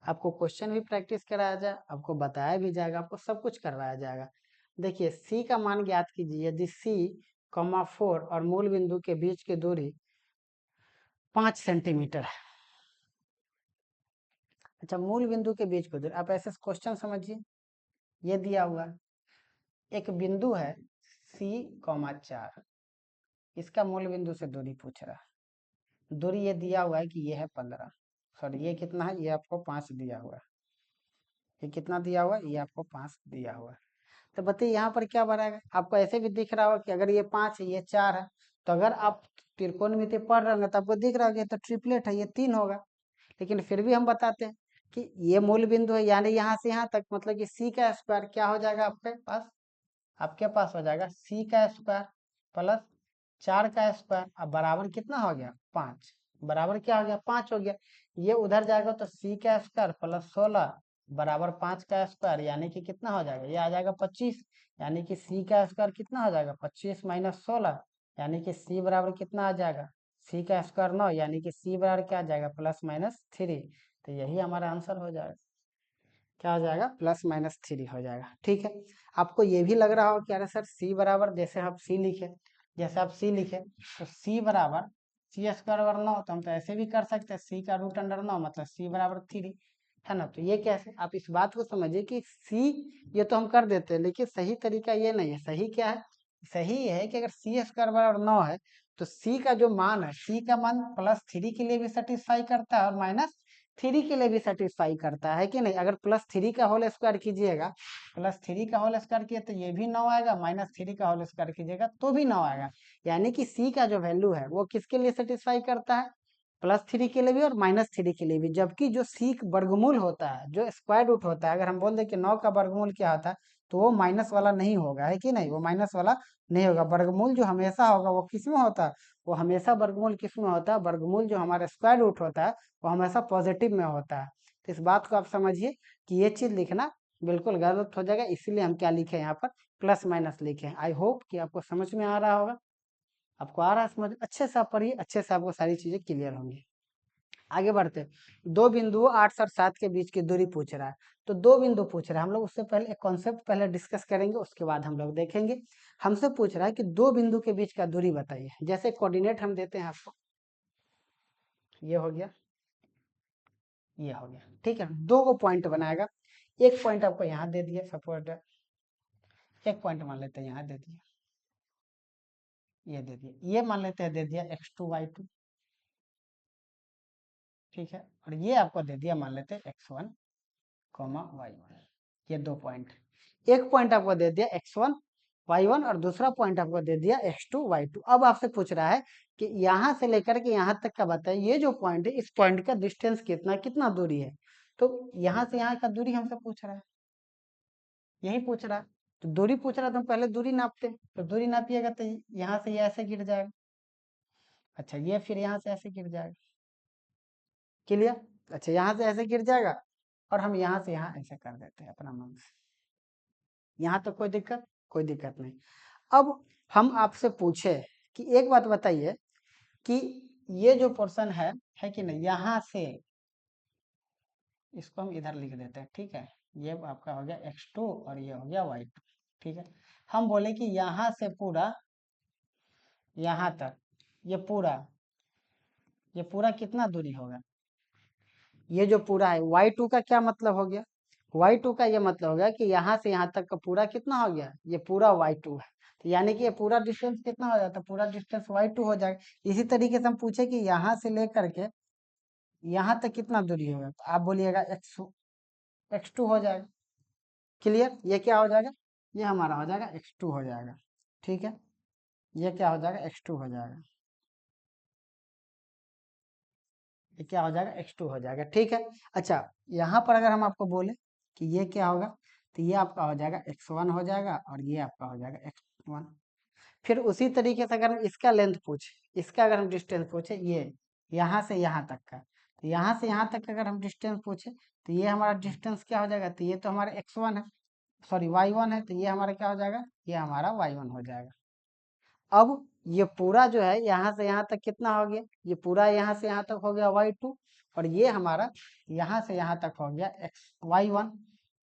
आपको क्वेश्चन भी प्रैक्टिस कराया जाए, आपको बताया भी जाएगा, आपको सब कुछ करवाया जाएगा। देखिए सी का मान ज्ञात कीजिए, यदि C, 4 और मूल बिंदु के बीच की दूरी 5 सेंटीमीटर है। अच्छा, मूल बिंदु के बीच की दूरी, आप ऐसे क्वेश्चन समझिए, ये दिया हुआ है एक बिंदु है C, 4, इसका मूल बिंदु से दूरी पूछ रहा है। दूरी ये दिया हुआ है कि ये है 15, सॉरी ये कितना है, ये आपको 5 दिया हुआ है, ये कितना दिया हुआ है, ये आपको 5 दिया हुआ है। तो बताइए यहाँ पर क्या बनाएगा। आपको ऐसे भी दिख रहा होगा कि अगर ये 5 है, ये 4 है, तो अगर आप त्रिकोणमिति पढ़ रहे होंगे तो आपको दिख रहा होगा ये तो ट्रिपलेट है, ये 3 होगा। लेकिन फिर भी हम बताते हैं कि ये मूल बिंदु है, यानी यहाँ से यहाँ तक, मतलब कि सी का स्क्वायर क्या हो जाएगा आपके पास हो जाएगा सी का स्क्वायर प्लस 4 का स्क्वायर। अब बराबर कितना हो गया 5, बराबर क्या हो गया 5 हो गया। ये उधर जाएगा तो सी का स्क्वायर प्लस 16 बराबर 5 का स्क्वायर, यानी कि कितना हो जाएगा, ये आ जाएगा 25। यानी कि सी का स्क्वायर कितना हो जाएगा 25 माइनस 16, यानी कि सी बराबर कितना आ जाएगा, सी का स्क्वायर 9, यानी कि सी बराबर क्या आ जाएगा +-3। तो यही हमारा आंसर हो जाएगा, क्या हो जाएगा +-3 हो जाएगा। ठीक है, आपको ये भी लग रहा हो कि अरे सर सी बराबर, जैसे आप सी लिखे, तो सी बराबर सी स्क्वायर ओवर 9, तो हम तो ऐसे भी कर सकते हैं सी का रूट अंडर 9 मतलब सी बराबर 3, है ना। तो ये कैसे, आप इस बात को समझिए कि सी ये तो हम कर देते हैं, लेकिन सही तरीका ये नहीं है। सही क्या है, सही ये है कि अगर सी स्क्वायर बराबर 9 है तो सी का जो मान है, सी का मान +3 के लिए भी सेटिस्फाई करता है और -3 के लिए भी सेटिस्फाई करता है कि नहीं। अगर +3 का होल स्क्वायर कीजिएगा, +3 का होल स्क्वायर किए तो ये भी 9 आएगा, -3 का होल स्क्वायर कीजिएगा तो भी 9 आएगा। यानी कि सी का जो वैल्यू है वो किसके लिए सेटिस्फाई करता है, +3 के लिए भी और -3 के लिए भी। जबकि जो सी वर्गमूल होता है, जो स्क्वायर रूट होता है, अगर हम बोल दें कि 9 का वर्गमूल क्या होता है, तो वो माइनस वाला नहीं होगा, है कि नहीं, वो माइनस वाला नहीं होगा। वर्गमूल जो हमेशा होगा वो किस में होता है, वो हमेशा वर्गमूल किस में होता है, वर्गमूल जो हमारा स्क्वायर रूट होता है वो हमेशा पॉजिटिव में होता है। तो इस बात को आप समझिए कि ये चीज लिखना बिल्कुल गलत हो जाएगा, इसीलिए हम क्या लिखे यहाँ पर प्लस माइनस लिखे हैं। आई होप कि आपको समझ में आ रहा होगा। आपको आ रहा है समझ, अच्छे से आप पढ़िए, अच्छे से आपको सारी चीजें क्लियर होंगी। आगे बढ़ते हैं। दो बिंदुओं 8 और 7 के बीच की दूरी पूछ रहा है। तो दो बिंदु पूछ रहा है, हम लोग उससे पहले एक कॉन्सेप्ट पहले डिस्कस करेंगे, उसके बाद हम लोग देखेंगे। हमसे पूछ रहा है कि दो बिंदु के बीच का दूरी बताइए। जैसे कोऑर्डिनेट हम देते हैं आपको, ये हो गया, ये हो गया, ठीक है। दो को पॉइंट बनाएगा, एक पॉइंट आपको यहाँ दे दिया सपोज, एक पॉइंट मान लेते हैं यहाँ दे दिया, ये दे दिया, ये मान लेते हैं दे दिया x2 y2, ठीक है। और ये आपको दे दिया मान लेते हैं x1 y1, ये दो पॉइंट। एक पॉइंट आपको दे दिया x1 y1 और दूसरा पॉइंट आपको दे दिया x2 y2। अब आपसे पूछ रहा है कि यहाँ से लेकर के यहाँ तक का बताइए, ये जो पॉइंट है इस पॉइंट का डिस्टेंस कितना कितना दूरी है। तो यहाँ से यहाँ का दूरी हमसे पूछ रहा है, यही पूछ रहा है। तो दूरी पूछ रहा है तो हम पहले दूरी नापते हैं। तो दूरी नापिएगा तो यहाँ से ये ऐसे गिर जाएगा, अच्छा ये फिर यहाँ से ऐसे गिर जाएगा, क्लियर। अच्छा यहाँ से ऐसे गिर जाएगा और हम यहाँ से यहाँ ऐसे कर देते हैं अपना मन से। यहाँ तो कोई दिक्कत नहीं। अब हम आपसे पूछे कि एक बात बताइए कि ये जो पोर्शन है कि नहीं, यहाँ से इसको हम इधर लिख देते हैं, ठीक है। ये आपका हो गया x2 और ये हो गया y2, ठीक है। हम बोले कि यहाँ से पूरा यहाँ तक ये पूरा कितना दूरी होगा। ये जो पूरा है y2 का क्या मतलब हो गया, y2 का ये मतलब हो गया कि यहाँ से यहाँ तक का पूरा कितना हो गया, ये पूरा y2 है। तो यानी कि ये पूरा डिस्टेंस कितना हो जाता है, पूरा डिस्टेंस y2 हो जाएगा। इसी तरीके से हम पूछे कि यहाँ से लेकर के यहाँ तक कितना दूरी होगा, तो आप बोलिएगा x2 हो जाएगा, क्लियर। ये क्या हो जाएगा, ये हमारा हो जाएगा x2 हो जाएगा, ठीक है। ये क्या हो जाएगा x2 हो जाएगा, ये क्या हो जाएगा x2 हो जाएगा, ठीक है। अच्छा यहाँ पर अगर हम आपको बोले कि ये क्या होगा, तो ये आपका हो जाएगा x1 हो जाएगा और ये आपका हो जाएगा x1। फिर उसी तरीके से अगर हम इसका लेंथ पूछे, इसका अगर हम डिस्टेंस पूछे, ये यहाँ से यहाँ तक का, तो यहाँ से यहाँ तक का अगर हम डिस्टेंस पूछे तो ये हमारा डिस्टेंस क्या हो जाएगा, तो ये तो हमारा x1 है, सॉरी y1 है, तो ये हमारा क्या हो जाएगा, ये हमारा y1 हो जाएगा। अब ये पूरा जो है यहाँ से यहाँ तक कितना हो गया, ये पूरा यहाँ से यहाँ तक हो गया y2 और ये हमारा यहाँ से यहाँ तक हो गया y1।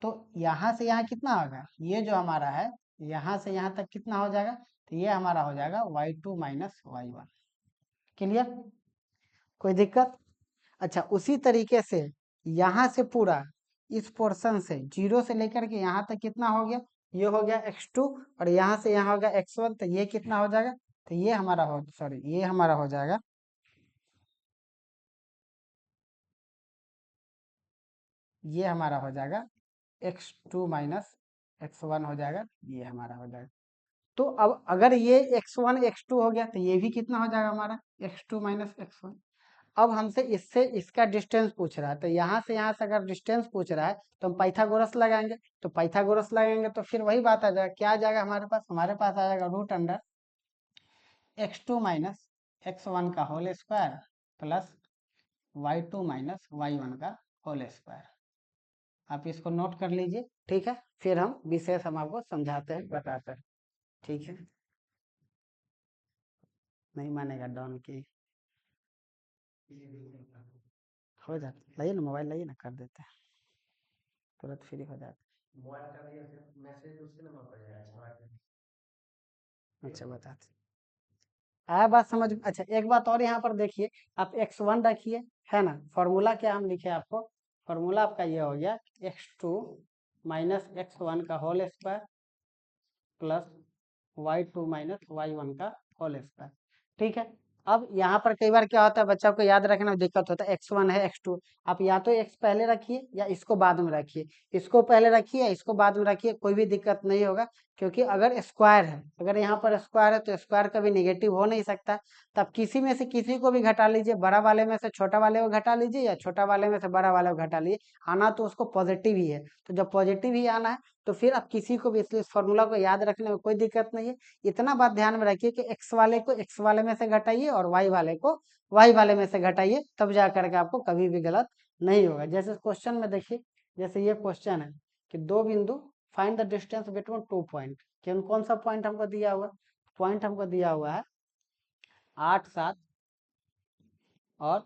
तो यहाँ से यहाँ कितना होगा, ये जो हमारा है यहाँ से यहाँ तक कितना हो जाएगा, तो ये हमारा हो जाएगा y2 माइनस y1, क्लियर, कोई दिक्कत। अच्छा उसी तरीके से यहाँ से पूरा इस पोर्शन से जीरो से लेकर के यहाँ तक कितना हो गया, ये हो गया x2 और यहाँ से यहाँ हो गया x1, तो ये कितना हो जाएगा, तो ये हमारा हो सॉरी ये हमारा हो जाएगा, ये हमारा हो जाएगा x2 माइनस x1 हो जाएगा, ये हमारा हो जाएगा। तो अब अगर ये x1 x2 हो गया तो ये भी कितना हो जाएगा हमारा x2 माइनस x1। अब हमसे इससे इसका डिस्टेंस पूछ रहा है, तो यहाँ से अगर डिस्टेंस पूछ रहा है तो हम पाइथागोरस लगाएंगे। तो पाइथागोरस लगाएंगे तो फिर वही बात आ जाएगा, क्या आ जाएगा हमारे पास आ जाएगा root under x2 minus x1 का whole square plus y2 minus y1 का होल स्क्वायर। आप इसको नोट कर लीजिए, ठीक है। फिर हम विशेष हम आपको समझाते हैं, बताते हैं, ठीक है। नहीं मानेगा डॉन की, हो जाता, लाइए ना मोबाइल, लाइए ना, कर देते हैं, तुरंत फ्री हो जाता है। अच्छा बताते आया बात समझ। अच्छा एक बात और यहाँ पर देखिए, आप x1 रखिए, है ना। फॉर्मूला क्या हम लिखे आपको, फॉर्मूला आपका ये हो गया x2 माइनस x1 का whole square plus y2 minus y1 का होल स्क्वायर, ठीक है। अब यहाँ पर कई बार क्या होता है, बच्चा को याद रखना में दिक्कत होता है, x1 है x2, आप या तो x पहले रखिए या इसको बाद में रखिए, इसको पहले रखिए या इसको बाद में रखिए, कोई भी दिक्कत नहीं होगा। क्योंकि अगर स्क्वायर है, अगर यहाँ पर स्क्वायर है तो स्क्वायर कभी नेगेटिव हो नहीं सकता। तब किसी में से किसी को भी घटा लीजिए, बड़ा वाले में से छोटा वाले को घटा लीजिए या छोटा वाले में से बड़ा वाले को घटा लीजिए, आना तो उसको पॉजिटिव ही है। तो जब पॉजिटिव ही आना है तो फिर आप किसी को भी इस फॉर्मूला को याद रखने में कोई दिक्कत नहीं है। इतना बात ध्यान में रखिए कि एक्स वाले को एक्स वाले में से घटाइए और वाई वाले को वाई वाले में से घटाइए, तब जा करके आपको कभी भी गलत नहीं होगा। जैसे क्वेश्चन में देखिए, जैसे ये क्वेश्चन है कि दो बिंदु find the distance between 2 point, कौन सा पॉइंट हमको दिया हुआ, पॉइंट हमको दिया हुआ है 8 7 और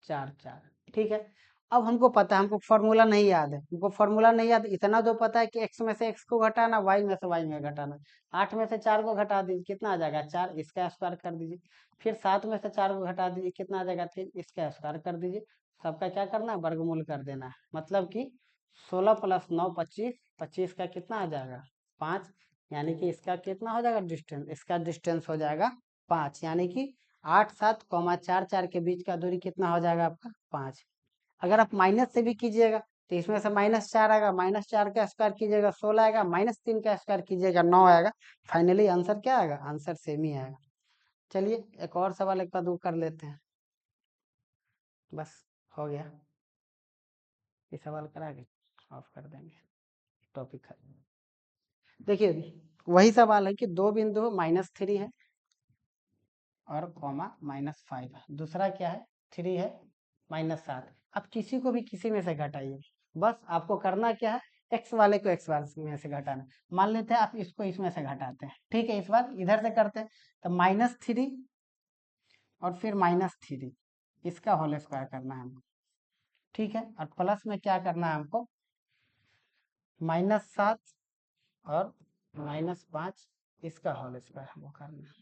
4 4, ठीक है। अब हमको पता है, हमको फॉर्मूला नहीं याद है, हमको फॉर्मूला नहीं याद, इतना जो पता है कि x में से x को घटाना, y में से y में घटाना। 8 में से 4 को घटा दीजिए, कितना आ जाएगा 4, इसका स्क्वायर कर दीजिए। फिर 7 में से 4 को घटा दीजिए, कितना आ जाएगा 3, इसका स्क्वायर कर दीजिए। सबका क्या करना है, वर्गमूल कर देना है। मतलब कि 16 प्लस 9 25, 25 का कितना आ जाएगा 5, यानी कि इसका कितना हो जाएगा डिस्टेंस, इसका डिस्टेंस हो जाएगा 5, यानी कि 8 7 4 4 के बीच का दूरी कितना हो जाएगा आपका 5। अगर आप माइनस से भी कीजिएगा तो इसमें से -4 आएगा, -4 का स्क्वायर कीजिएगा 16 आएगा, -3 का स्क्वायर कीजिएगा 9 आएगा। फाइनली आंसर क्या आएगा, आंसर सेम ही आएगा। चलिए एक और सवाल एक बार दो कर लेते हैं, बस हो गया। ये सवाल करा के ऑफ कर देंगे, टॉपिक खत्म। देखिए वही सवाल है कि दो बिंदु -3 है और कॉमा -5 है, दूसरा क्या है 3 है -7। अब किसी को भी किसी में से घटाइए, बस आपको करना क्या है, एक्स वाले को एक्स वाले में से घटाना। मान लेते हैं आप इसको इसमें से घटाते हैं, ठीक है। इस बार इधर से करते हैं, तो -3 और फिर -3, इसका होल स्क्वायर करना है हमको, ठीक है। और प्लस में क्या करना है हमको, -7 और -5, इसका होल स्क्वायर हमको करना है,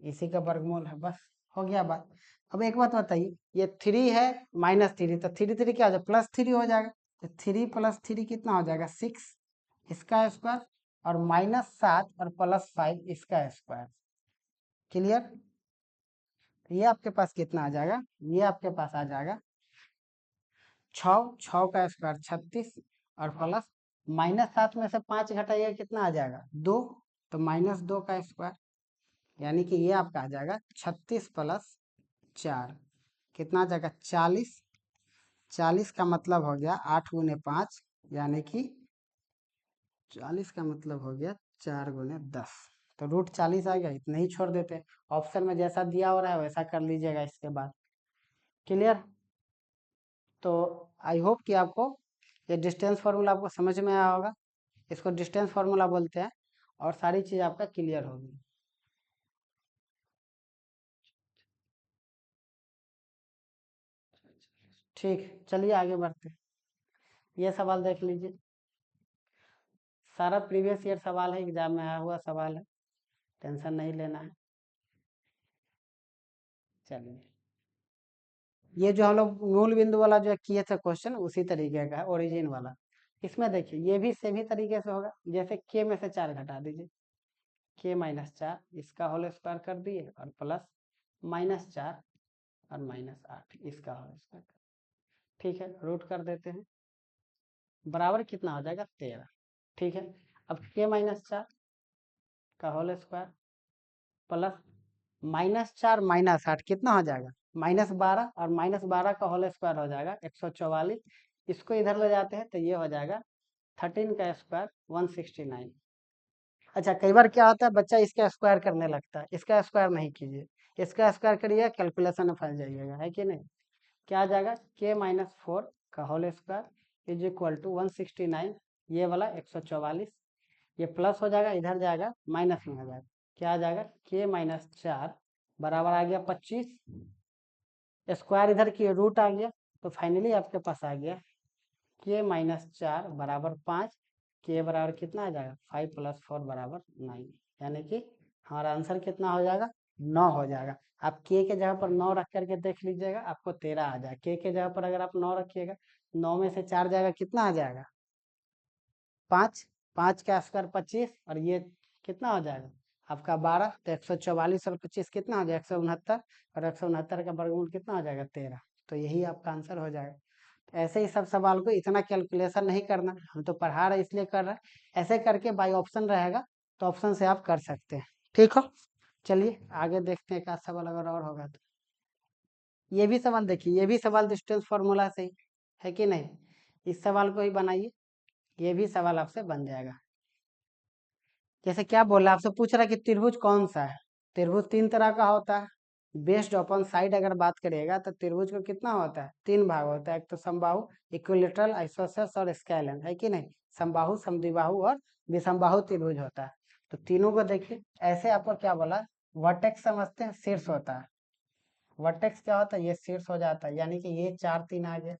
इसी का वर्गमूल है, बस हो गया बात। अब एक बात बताइए, ये 3 है -3, तो 3 3 क्या हो जाएगा +3 हो जाएगा, तो 3 + 3 कितना हो जाएगा 6, इसका स्क्वायर, और -7 और +5 इसका स्क्वायर। क्लियर। ये आपके पास कितना आ जाएगा, ये आपके पास आ जाएगा 6, 6 का स्क्वायर 36, और प्लस -7 में से 5 घटाइएगा कितना आ जाएगा 2, तो -2 का स्क्वायर, यानी कि ये आपका आ जाएगा 36 + 4, कितना आ जाएगा 40। 40 का मतलब हो गया 8 × 5, यानी कि 40 का मतलब हो गया 4 × 10, तो √40 आ गया, इतना ही छोड़ देते हैं। ऑप्शन में जैसा दिया हो रहा है वैसा कर लीजिएगा इसके बाद। क्लियर। तो आई होप कि आपको ये डिस्टेंस फार्मूला आपको समझ में आया होगा, इसको डिस्टेंस फार्मूला बोलते हैं, और सारी चीज़ आपका क्लियर होगी। ठीक, चलिए आगे बढ़ते हैं। ये सवाल देख लीजिए, सारा प्रीवियस ईयर सवाल है, एग्जाम में आया हुआ सवाल है, टेंशन नहीं लेना है। चलिए, ये जो हम लोग मूल बिंदु वाला जो किए थे क्वेश्चन, उसी तरीके का है, ओरिजिन वाला। इसमें देखिए ये भी सेम ही तरीके से होगा, जैसे के में से 4 घटा दीजिए, के -4 इसका होल स्क्वायर कर दिए, और प्लस -4 और -8 इसका होल स्क्वायर, ठीक है। रूट कर देते हैं, बराबर कितना हो जाएगा 13, ठीक है। अब k-4 का होल स्क्वायर प्लस -4 -8 कितना हो जाएगा, -12, और -12 का होल स्क्वायर हो जाएगा 144। इसको इधर ले जाते हैं तो ये हो जाएगा 13 का स्क्वायर 169। अच्छा, कई बार क्या होता है बच्चा इसका स्क्वायर करने लगता है, इसका स्क्वायर नहीं कीजिए, इसका स्क्वायर करिए कैलकुलेशन में फंस जाइएगा, है कि नहीं। क्या आ जाएगा, k-4 का whole square is equal to 169, ये वाला 144, ये प्लस हो जाएगा, इधर जाएगा माइनस में हो जाएगा, क्या आ जाएगा k-4 बराबर आ गया 25, स्क्वायर इधर की रूट आ गया, तो फाइनली आपके पास आ गया k-4 बराबर 5, k बराबर कितना आ जाएगा 5 + 4 बराबर 9, यानी कि हमारा आंसर कितना हो जाएगा 9 हो जाएगा। आप k के जगह पर 9 रख करके देख लीजिएगा, आपको 13 आ जाएगा। k के जगह पर अगर आप 9 रखिएगा, 9 में से 4 जाएगा, कितना आ जाएगा 5, 5 का स्क्वायर 25, और ये कितना हो जाएगा आपका 12, तो 144 और 25 कितना हो जाएगा 169, और 169 का वर्गमूल कितना हो जाएगा 13, तो यही आपका आंसर हो जाएगा। ऐसे ही सब सवाल को इतना कैलकुलेशन नहीं करना, हम तो पढ़ा रहे इसलिए कर रहे हैं, ऐसे करके बाई ऑप्शन रहेगा तो ऑप्शन से आप कर सकते हैं, ठीक हो। चलिए आगे देखते हैं, एक आध सवाल अगर और होगा तो। ये भी सवाल देखिए, ये भी सवाल डिस्टेंस फार्मूला से ही है कि नहीं, इस सवाल को ही बनाइए, ये भी सवाल आपसे बन जाएगा। जैसे क्या बोल रहा है, आपसे पूछ रहा है कि त्रिभुज कौन सा है। त्रिभुज 3 तरह का होता है, बेस्ड अपॉन साइड अगर बात करिएगा तो त्रिभुज को कितना होता है, 3 भाग होता है, एक तो समबाहु, इक्विलेटरल, आइसोसेलेस और स्केलन, है कि नहीं। समबाहु, समद्विबाहु और विषमबाहु त्रिभुज होता है। तो तीनों को देखिए, ऐसे आपको क्या बोला, वर्टेक्स समझते हैं, शीर्ष होता है। वर्टेक्स क्या होता है, ये शीर्ष हो जाता है, यानी कि ये 4 3 आ गया,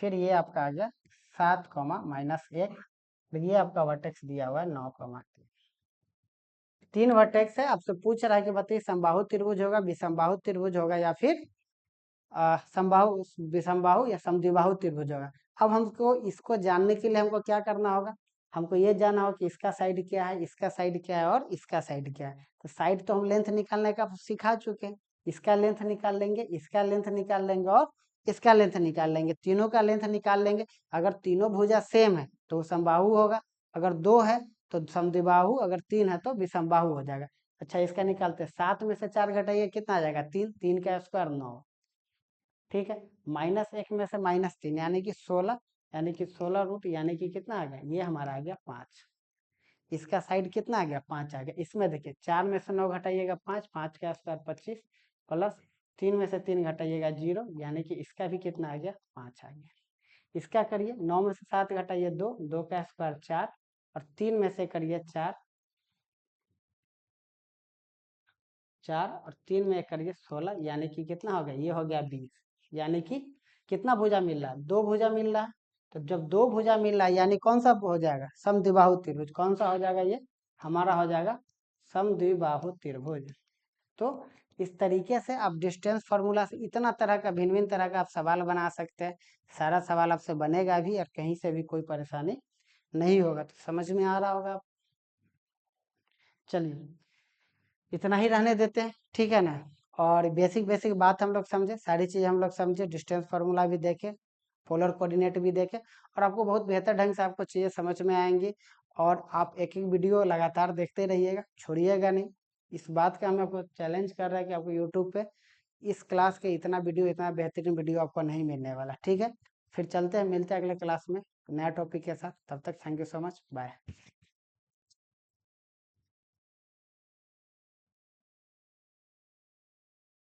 फिर ये आपका आ गया 7, -1, ये आपका वर्टेक्स दिया हुआ है 9, 3 वर्टेक्स है। आपसे पूछ रहा है कि बताइए समबाहु त्रिभुज होगा, विषमबाहु त्रिभुज होगा, या फिर समबाहु, विषमबाहु या समद्विबाहु त्रिभुज होगा। अब हमको इसको जानने के लिए हमको क्या करना होगा, हमको ये जानना होगा कि इसका साइड क्या है, इसका साइड क्या है, और इसका साइड क्या है। तो साइड तो हम लेंथ निकालने का सिखा चुके हैं, इसका लेंथ निकाल लेंगे, इसका लेंथ निकाल लेंगे, और इसका लेंथ निकाल लेंगे, तीनों का लेंथ निकाल लेंगे। अगर तीनों भुजा सेम है तो समबाहु होगा, अगर 2 है तो समद्विबाहु, अगर 3 है तो विषमबाहु हो जाएगा। अच्छा, इसका निकालते हैं, 7 में से 4 घटाइए, कितना आ जाएगा 3, 3 का स्क्वायर 9, ठीक है। -1 में से -3 यानी कि 16, यानी कि 16 रूट, यानी कि कितना आ गया, ये हमारा आ गया 5। इसका साइड कितना आ गया 5 आ गया। इसमें देखिए 4 में से 9 घटाइएगा 5, 5 का स्क्वायर 25, प्लस 3 में से 3 घटाइएगा 0, यानी कि इसका भी कितना आ गया 5 आ गया। इसका करिए, 9 में से 7 घटाइए 2, 2 का स्क्वायर 4, और 3 में से करिए 4, 4 और 3 में करिए 16, यानी कि कितना हो गया, ये हो गया 20। यानी कि कितना भुजा मिल रहा है, 2 भुजा मिल रहा है। तो जब 2 भुजा मिल रहा है, यानी कौन सा हो जाएगा, समद्विबाहु त्रिभुज। कौन सा हो जाएगा, ये हमारा हो जाएगा समद्विबाहु त्रिभुज। तो इस तरीके से आप डिस्टेंस फार्मूला से इतना तरह का, भिन्न भिन्न तरह का आप सवाल बना सकते हैं। सारा सवाल आपसे बनेगा भी, और कहीं से भी कोई परेशानी नहीं होगा। तो समझ में आ रहा होगा आप। चलिए इतना ही रहने देते हैं, ठीक है ना। और बेसिक बेसिक बात हम लोग समझे, सारी चीज़ हम लोग समझे, डिस्टेंस फार्मूला भी देखे, पोलर कोऑर्डिनेट भी देखे, और आपको बहुत बेहतर ढंग से आपको चीज़ें समझ में आएंगी। और आप एक एक वीडियो लगातार देखते रहिएगा, छोड़िएगा नहीं। इस बात का हम आपको चैलेंज कर रहे हैं कि आपको यूट्यूब पे इस क्लास के इतना वीडियो, इतना बेहतरीन वीडियो आपको नहीं मिलने वाला, ठीक है। फिर चलते हैं, मिलते हैं अगले क्लास में नया टॉपिक के साथ। तब तक thank you so much, bye.